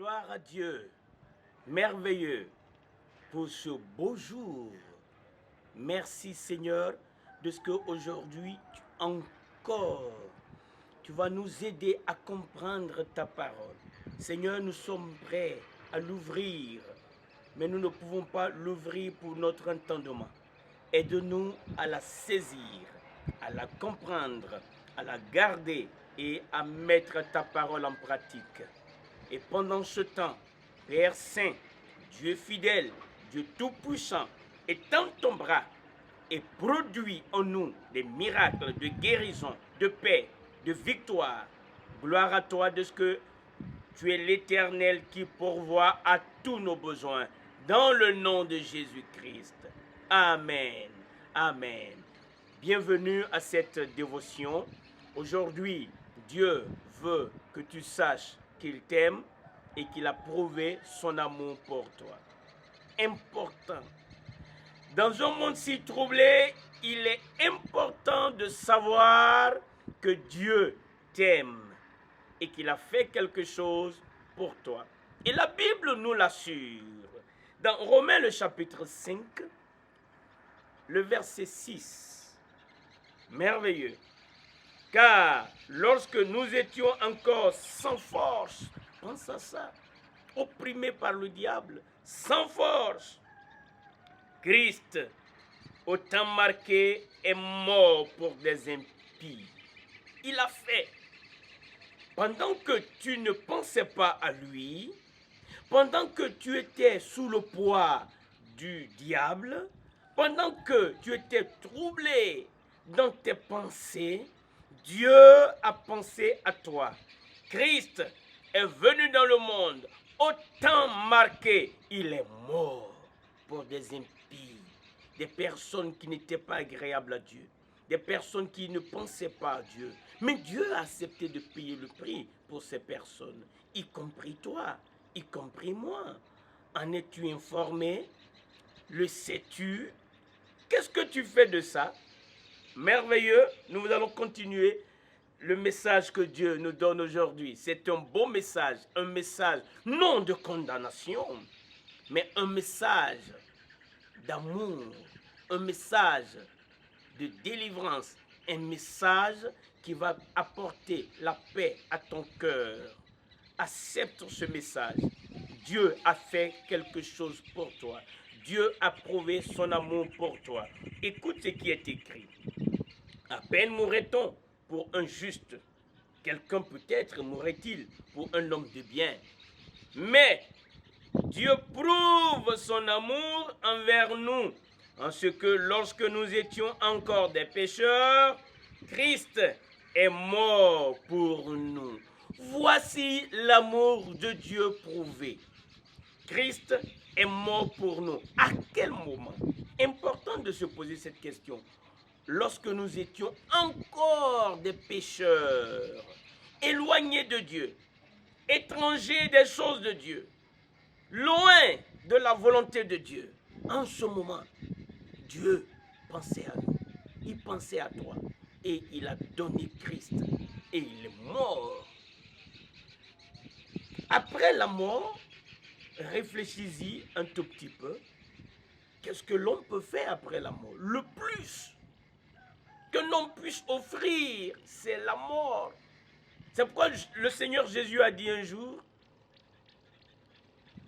Gloire à Dieu, merveilleux pour ce beau jour. Merci Seigneur de ce qu'aujourd'hui encore tu vas nous aider à comprendre ta parole. Seigneur, nous sommes prêts à l'ouvrir, mais nous ne pouvons pas l'ouvrir pour notre entendement. Aide-nous à la saisir, à la comprendre, à la garder et à mettre ta parole en pratique. Et pendant ce temps, Père Saint, Dieu fidèle, Dieu Tout-Puissant, étends ton bras et produis en nous des miracles de guérison, de paix, de victoire. Gloire à toi de ce que tu es l'Éternel qui pourvoit à tous nos besoins. Dans le nom de Jésus-Christ. Amen. Amen. Bienvenue à cette dévotion. Aujourd'hui, Dieu veut que tu saches qu'il t'aime et qu'il a prouvé son amour pour toi. Important. Dans un monde si troublé, il est important de savoir que Dieu t'aime et qu'il a fait quelque chose pour toi. Et la Bible nous l'assure. Dans Romains le chapitre 5, le verset 6. Merveilleux. Car lorsque nous étions encore sans force, pense à ça, opprimés par le diable, sans force, Christ, au temps marqué, est mort pour des impies. Il a fait. Pendant que tu ne pensais pas à lui, pendant que tu étais sous le poids du diable, pendant que tu étais troublé dans tes pensées, Dieu a pensé à toi. Christ est venu dans le monde au temps marqué. Il est mort pour des impies, des personnes qui n'étaient pas agréables à Dieu, des personnes qui ne pensaient pas à Dieu. Mais Dieu a accepté de payer le prix pour ces personnes, y compris toi, y compris moi. En es-tu informé? Le sais-tu? Qu'est-ce que tu fais de ça? Merveilleux, nous allons continuer le message que Dieu nous donne aujourd'hui. C'est un beau message, un message non de condamnation, mais un message d'amour, un message de délivrance, un message qui va apporter la paix à ton cœur. Accepte ce message. Dieu a fait quelque chose pour toi. Dieu a prouvé son amour pour toi. Écoute ce qui est écrit. À peine mourrait-on pour un juste. Quelqu'un peut-être mourrait-il pour un homme de bien. Mais Dieu prouve son amour envers nous, en ce que lorsque nous étions encore des pécheurs, Christ est mort pour nous. Voici l'amour de Dieu prouvé. Christ est mort pour nous. À quel moment? Important de se poser cette question. Lorsque nous étions encore des pécheurs, éloignés de Dieu, étrangers des choses de Dieu, loin de la volonté de Dieu, en ce moment, Dieu pensait à nous, il pensait à toi, et il a donné Christ, et il est mort. Après la mort, réfléchis-y un tout petit peu. Qu'est-ce que l'homme peut faire après la mort? Le plus qu'un homme puisse offrir, c'est la mort. C'est pourquoi le Seigneur Jésus a dit un jour,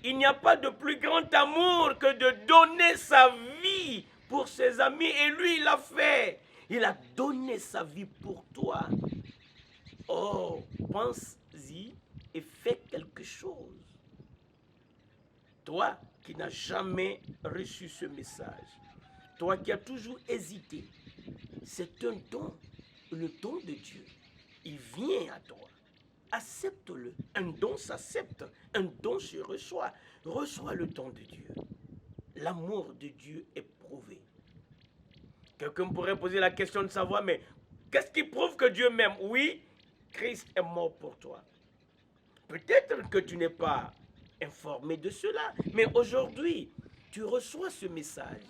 il n'y a pas de plus grand amour que de donner sa vie pour ses amis. Et lui, il l'a fait. Il a donné sa vie pour toi. Oh, pense-y et fais quelque chose. Toi qui n'as jamais reçu ce message, toi qui as toujours hésité, c'est un don, le don de Dieu. Il vient à toi. Accepte-le. Un don s'accepte, un don se reçoit. Reçois le don de Dieu. L'amour de Dieu est prouvé. Quelqu'un pourrait poser la question de savoir, mais qu'est-ce qui prouve que Dieu m'aime? Oui, Christ est mort pour toi. Peut-être que tu n'es pas informé de cela, mais aujourd'hui, tu reçois ce message.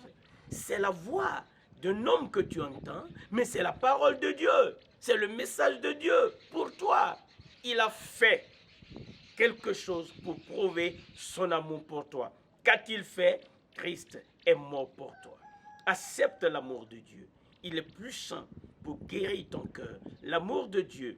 C'est la voix d'un homme que tu entends, mais c'est la parole de Dieu. C'est le message de Dieu pour toi. Il a fait. quelque chose pour prouver son amour pour toi. Qu'a-t-il fait? Christ est mort pour toi. Accepte l'amour de Dieu. Il est puissant pour guérir ton cœur. L'amour de Dieu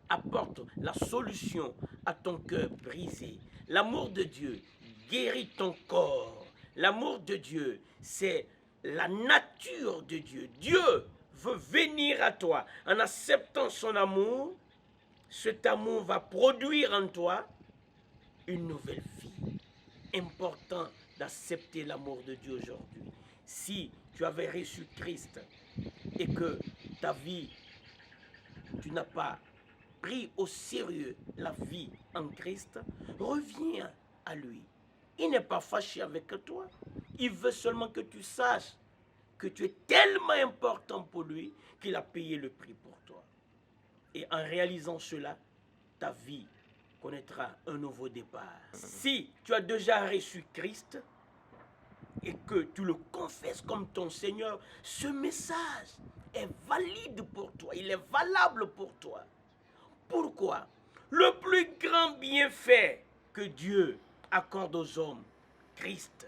apporte la solution à ton cœur brisé. L'amour de Dieu guérit ton corps. L'amour de Dieu, c'est la nature de Dieu. Dieu veut venir à toi en acceptant son amour. Cet amour va produire en toi une nouvelle vie. Important d'accepter l'amour de Dieu aujourd'hui. Si tu avais reçu Christ et que ta vie, tu n'as pas pris au sérieux la vie en Christ, reviens à lui. Il n'est pas fâché avec toi. Il veut seulement que tu saches que tu es tellement important pour lui qu'il a payé le prix pour toi. Et en réalisant cela, ta vie connaîtra un nouveau départ. Si tu as déjà reçu Christ et que tu le confesses comme ton Seigneur, ce message est valide pour toi. Il est valable pour toi. Pourquoi? Le plus grand bienfait que Dieu accorde aux hommes, Christ,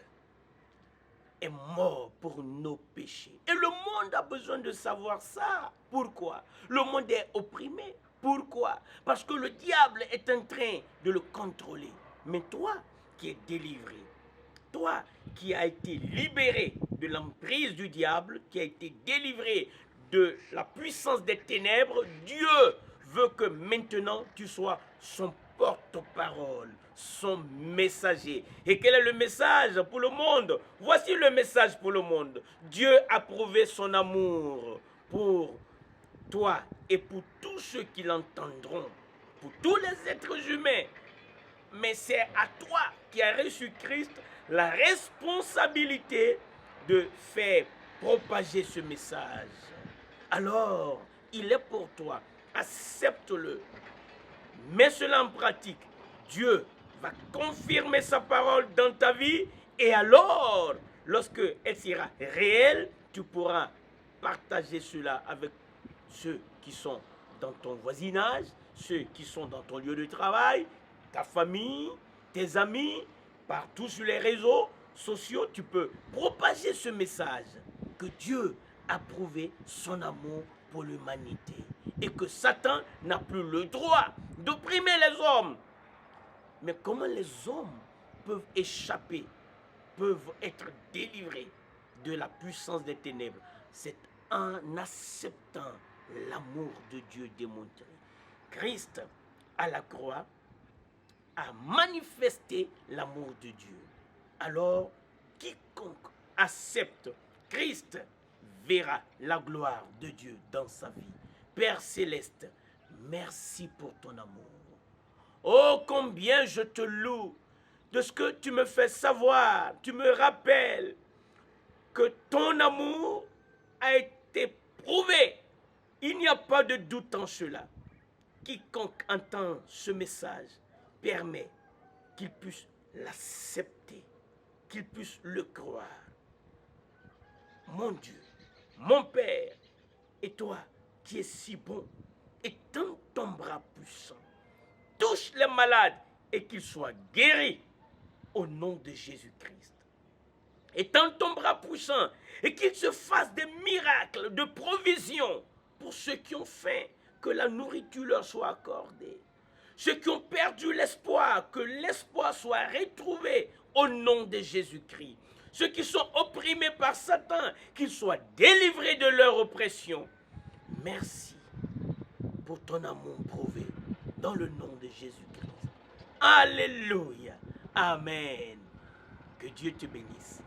est mort pour nos péchés. Et le monde a besoin de savoir ça. Pourquoi? Le monde est opprimé. Pourquoi? Parce que le diable est en train de le contrôler. Mais toi qui es délivré, toi qui as été libéré de l'emprise du diable, qui a été délivré de la puissance des ténèbres, Dieu veut que maintenant tu sois son porte-parole, son messager. Et quel est le message pour le monde? Voici le message pour le monde. Dieu a prouvé son amour pour toi et pour tous ceux qui l'entendront, pour tous les êtres humains. Mais c'est à toi qui as reçu Christ la responsabilité de faire propager ce message. Alors, il est pour toi. Accepte-le. Mets cela en pratique. Dieu va confirmer sa parole dans ta vie. Et alors, lorsque elle sera réelle, tu pourras partager cela avec ceux qui sont dans ton voisinage, ceux qui sont dans ton lieu de travail, ta famille, tes amis, partout sur les réseaux sociaux. Tu peux propager ce message que Dieu a prouvé son amour pour l'humanité et que Satan n'a plus le droit d'opprimer les hommes. Mais comment les hommes peuvent échapper, peuvent être délivrés de la puissance des ténèbres? C'est en acceptant l'amour de Dieu démontré. Christ, à la croix, a manifesté l'amour de Dieu. Alors, quiconque accepte Christ verra la gloire de Dieu dans sa vie. Père céleste, merci pour ton amour. Oh, combien je te loue de ce que tu me fais savoir. Tu me rappelles que ton amour a été prouvé. Il n'y a pas de doute en cela. Quiconque entend ce message, permet qu'il puisse l'accepter, qu'il puisse le croire. Mon Dieu, mon Père, et toi qui es si bon, étends ton bras puissant, touche les malades et qu'ils soient guéris au nom de Jésus-Christ. Étends ton bras puissant et qu'il se fasse des miracles de provision pour ceux qui ont faim, que la nourriture leur soit accordée. Ceux qui ont perdu l'espoir, que l'espoir soit retrouvé au nom de Jésus-Christ. Ceux qui sont opprimés par Satan, qu'ils soient délivrés de leur oppression. Merci pour ton amour prouvé dans le nom de Jésus-Christ. Alléluia. Amen. Que Dieu te bénisse.